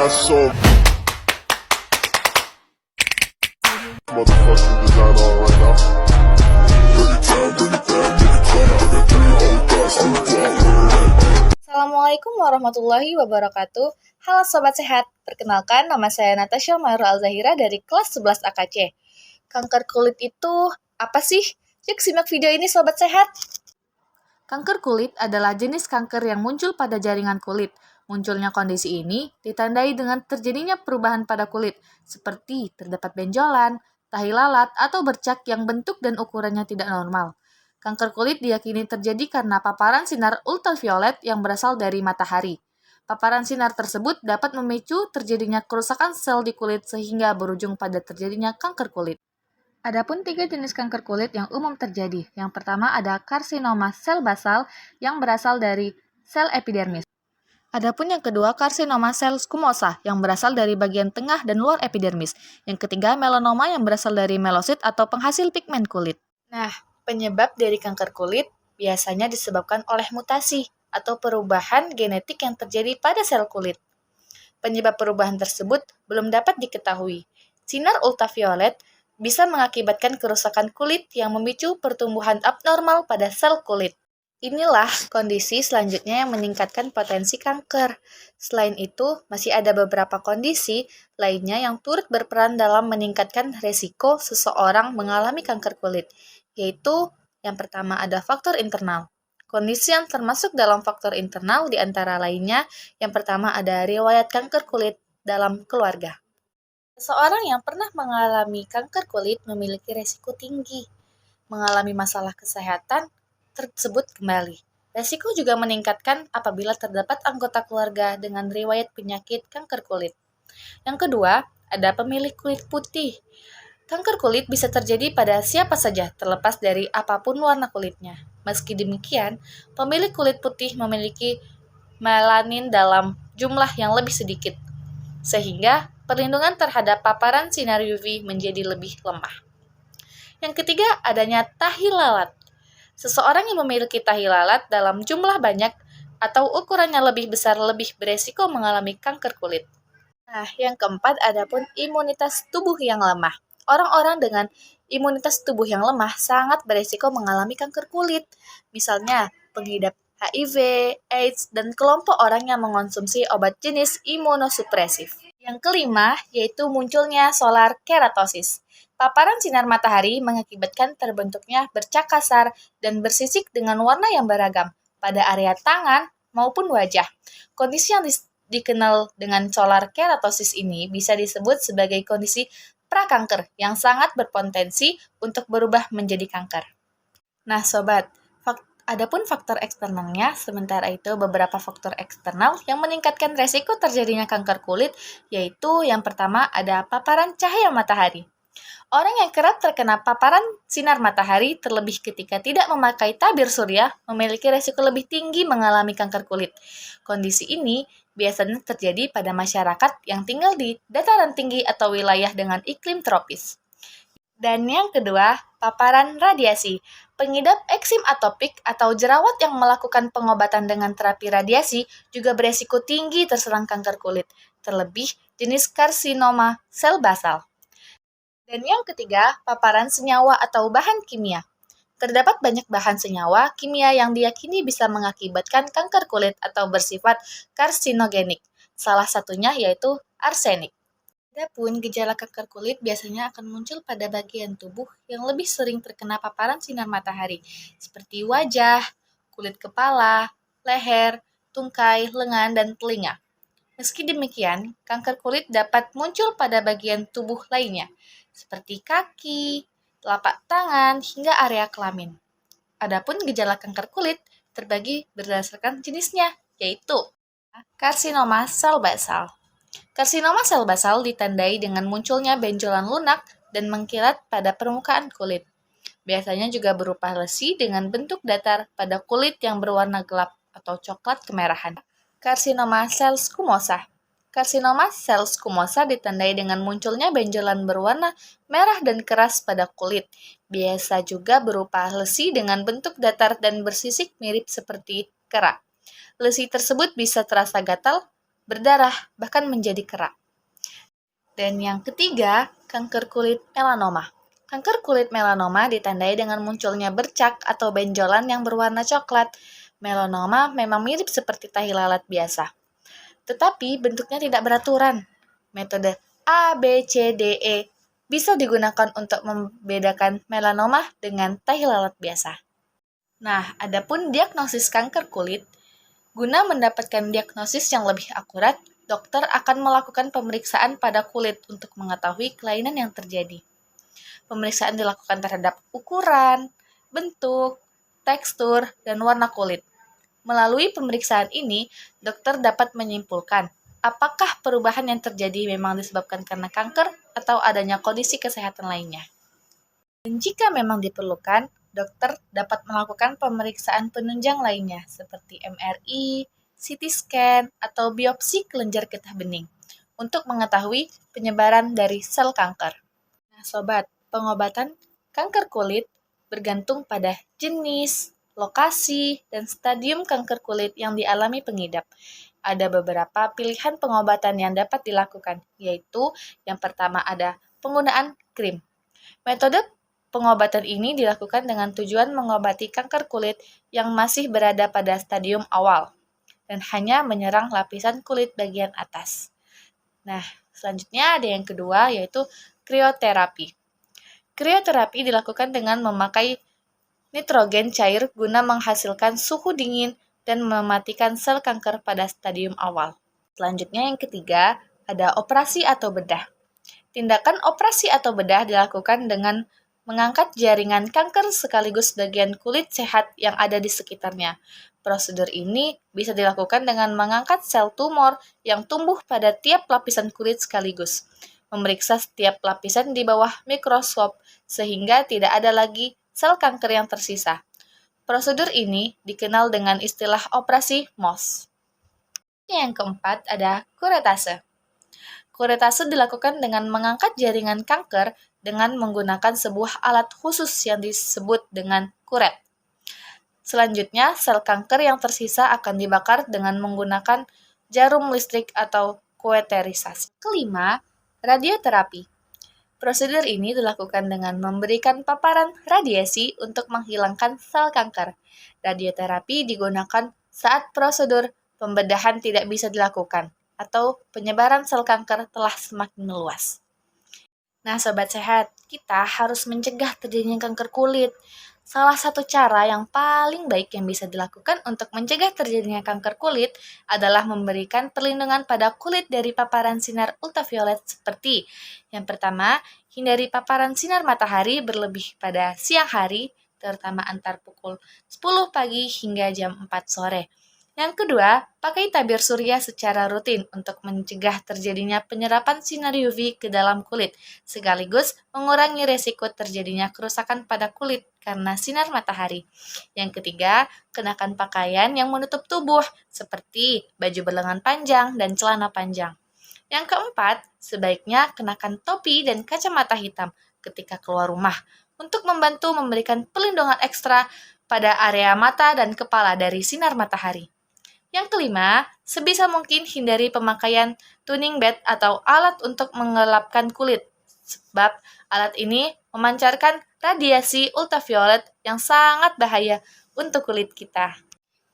got some motherfucking design on right now. Bring it down, bring it down, bring it down. Bring it down, hold that, still got Assalamualaikum warahmatullahi wabarakatuh. Halo Sobat Sehat, perkenalkan nama saya Natasha Mayrul Al-Zahira dari kelas 11 AKC. Kanker kulit itu apa sih? Yuk simak video ini Sobat Sehat. Kanker kulit adalah jenis kanker yang muncul pada jaringan kulit. Munculnya kondisi ini ditandai dengan terjadinya perubahan pada kulit, seperti terdapat benjolan, tahi lalat, atau bercak yang bentuk dan ukurannya tidak normal. Kanker kulit diyakini terjadi karena paparan sinar ultraviolet yang berasal dari matahari. Paparan sinar tersebut dapat memicu terjadinya kerusakan sel di kulit sehingga berujung pada terjadinya kanker kulit. Adapun 3 jenis kanker kulit yang umum terjadi. Yang pertama ada karsinoma sel basal yang berasal dari sel epidermis. Adapun yang kedua karsinoma sel squamosa yang berasal dari bagian tengah dan luar epidermis. Yang ketiga melanoma yang berasal dari melosit atau penghasil pigmen kulit. Nah, penyebab dari kanker kulit biasanya disebabkan oleh mutasi atau perubahan genetik yang terjadi pada sel kulit. Penyebab perubahan tersebut belum dapat diketahui. Sinar ultraviolet bisa mengakibatkan kerusakan kulit yang memicu pertumbuhan abnormal pada sel kulit. Inilah kondisi selanjutnya yang meningkatkan potensi kanker. Selain itu, masih ada beberapa kondisi lainnya yang turut berperan dalam meningkatkan resiko seseorang mengalami kanker kulit, yaitu yang pertama ada faktor internal. Kondisi yang termasuk dalam faktor internal di antara lainnya, yang pertama ada riwayat kanker kulit dalam keluarga. Seseorang yang pernah mengalami kanker kulit memiliki resiko tinggi mengalami masalah kesehatan tersebut kembali. Resiko juga meningkatkan apabila terdapat anggota keluarga dengan riwayat penyakit kanker kulit. Yang kedua, ada pemilik kulit putih. Kanker kulit bisa terjadi pada siapa saja, terlepas dari apapun warna kulitnya. Meski demikian, pemilik kulit putih memiliki melanin dalam jumlah yang lebih sedikit, sehingga perlindungan terhadap paparan sinar UV menjadi lebih lemah. Yang ketiga, adanya tahi lalat. Seseorang yang memiliki tahi lalat dalam jumlah banyak atau ukurannya lebih besar lebih beresiko mengalami kanker kulit. Nah, yang keempat, adapun imunitas tubuh yang lemah. Orang-orang dengan imunitas tubuh yang lemah sangat beresiko mengalami kanker kulit. Misalnya, pengidap HIV, AIDS, dan kelompok orang yang mengonsumsi obat jenis imunosupresif. Yang kelima, yaitu munculnya solar keratosis. Paparan sinar matahari mengakibatkan terbentuknya bercak kasar dan bersisik dengan warna yang beragam pada area tangan maupun wajah. Kondisi yang dikenal dengan solar keratosis ini bisa disebut sebagai kondisi prakanker yang sangat berpotensi untuk berubah menjadi kanker. Nah, sobat, adapun faktor eksternalnya, sementara itu beberapa faktor eksternal yang meningkatkan resiko terjadinya kanker kulit, yaitu yang pertama ada paparan cahaya matahari. Orang yang kerap terkena paparan sinar matahari, terlebih ketika tidak memakai tabir surya, memiliki resiko lebih tinggi mengalami kanker kulit. Kondisi ini biasanya terjadi pada masyarakat yang tinggal di dataran tinggi atau wilayah dengan iklim tropis. Dan yang kedua, paparan radiasi. Pengidap eksim atopik atau jerawat yang melakukan pengobatan dengan terapi radiasi juga beresiko tinggi terserang kanker kulit, terlebih jenis karsinoma sel basal. Dan yang ketiga, paparan senyawa atau bahan kimia. Terdapat banyak bahan senyawa kimia yang diyakini bisa mengakibatkan kanker kulit atau bersifat karsinogenik. Salah satunya yaitu arsenik. Adapun gejala kanker kulit biasanya akan muncul pada bagian tubuh yang lebih sering terkena paparan sinar matahari, seperti wajah, kulit kepala, leher, tungkai, lengan, dan telinga. Meski demikian, kanker kulit dapat muncul pada bagian tubuh lainnya, seperti kaki, telapak tangan, hingga area kelamin. Adapun gejala kanker kulit terbagi berdasarkan jenisnya, yaitu karsinoma sel basal. Karsinoma sel basal ditandai dengan munculnya benjolan lunak dan mengkilat pada permukaan kulit. Biasanya juga berupa lesi dengan bentuk datar pada kulit yang berwarna gelap atau coklat kemerahan. Karsinoma sel squamosa. Karsinoma sel squamosa ditandai dengan munculnya benjolan berwarna merah dan keras pada kulit. Biasa juga berupa lesi dengan bentuk datar dan bersisik mirip seperti kerak. Lesi tersebut bisa terasa gatal berdarah, bahkan menjadi kerak. Dan yang ketiga, kanker kulit melanoma. Kanker kulit melanoma ditandai dengan munculnya bercak atau benjolan yang berwarna coklat. Melanoma memang mirip seperti tahi lalat biasa, tetapi bentuknya tidak beraturan. Metode A, B, C, D, E bisa digunakan untuk membedakan melanoma dengan tahi lalat biasa. Nah, adapun diagnosis kanker kulit, guna mendapatkan diagnosis yang lebih akurat, dokter akan melakukan pemeriksaan pada kulit untuk mengetahui kelainan yang terjadi. Pemeriksaan dilakukan terhadap ukuran, bentuk, tekstur, dan warna kulit. Melalui pemeriksaan ini, dokter dapat menyimpulkan apakah perubahan yang terjadi memang disebabkan karena kanker atau adanya kondisi kesehatan lainnya. Dan jika memang diperlukan, dokter dapat melakukan pemeriksaan penunjang lainnya seperti MRI, CT scan, atau biopsi kelenjar getah bening untuk mengetahui penyebaran dari sel kanker. Nah, sobat, pengobatan kanker kulit bergantung pada jenis, lokasi, dan stadium kanker kulit yang dialami pengidap. Ada beberapa pilihan pengobatan yang dapat dilakukan, yaitu yang pertama ada penggunaan krim. Metode pengobatan ini dilakukan dengan tujuan mengobati kanker kulit yang masih berada pada stadium awal dan hanya menyerang lapisan kulit bagian atas. Nah, selanjutnya ada yang kedua, yaitu krioterapi. Krioterapi dilakukan dengan memakai nitrogen cair guna menghasilkan suhu dingin dan mematikan sel kanker pada stadium awal. Selanjutnya yang ketiga, ada operasi atau bedah. Tindakan operasi atau bedah dilakukan dengan mengangkat jaringan kanker sekaligus bagian kulit sehat yang ada di sekitarnya. Prosedur ini bisa dilakukan dengan mengangkat sel tumor yang tumbuh pada tiap lapisan kulit sekaligus, memeriksa setiap lapisan di bawah mikroskop sehingga tidak ada lagi sel kanker yang tersisa. Prosedur ini dikenal dengan istilah operasi MOS. Yang keempat ada kuretase. Kuretase dilakukan dengan mengangkat jaringan kanker dengan menggunakan sebuah alat khusus yang disebut dengan kuret. Selanjutnya, sel kanker yang tersisa akan dibakar dengan menggunakan jarum listrik atau kueterisasi. Kelima, radioterapi. Prosedur ini dilakukan dengan memberikan paparan radiasi untuk menghilangkan sel kanker. Radioterapi digunakan saat prosedur pembedahan tidak bisa dilakukan atau penyebaran sel kanker telah semakin meluas. Nah, sobat sehat, kita harus mencegah terjadinya kanker kulit. Salah satu cara yang paling baik yang bisa dilakukan untuk mencegah terjadinya kanker kulit adalah memberikan perlindungan pada kulit dari paparan sinar ultraviolet seperti yang pertama, hindari paparan sinar matahari berlebih pada siang hari, terutama antar pukul 10 pagi hingga jam 4 sore. Yang kedua, pakai tabir surya secara rutin untuk mencegah terjadinya penyerapan sinar UV ke dalam kulit, sekaligus mengurangi resiko terjadinya kerusakan pada kulit karena sinar matahari. Yang ketiga, kenakan pakaian yang menutup tubuh, seperti baju berlengan panjang dan celana panjang. Yang keempat, sebaiknya kenakan topi dan kacamata hitam ketika keluar rumah, untuk membantu memberikan perlindungan ekstra pada area mata dan kepala dari sinar matahari. Yang kelima, sebisa mungkin hindari pemakaian tuning bed atau alat untuk menggelapkan kulit, sebab alat ini memancarkan radiasi ultraviolet yang sangat bahaya untuk kulit kita.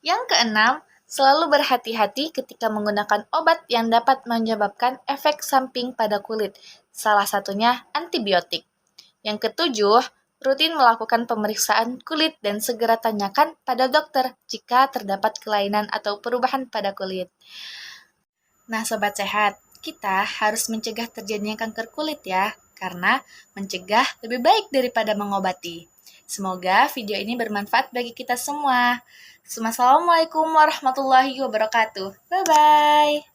Yang keenam, selalu berhati-hati ketika menggunakan obat yang dapat menyebabkan efek samping pada kulit, salah satunya antibiotik. Yang ketujuh, rutin melakukan pemeriksaan kulit dan segera tanyakan pada dokter jika terdapat kelainan atau perubahan pada kulit. Nah, sobat sehat, kita harus mencegah terjadinya kanker kulit ya, karena mencegah lebih baik daripada mengobati. Semoga video ini bermanfaat bagi kita semua. Assalamualaikum warahmatullahi wabarakatuh. Bye-bye.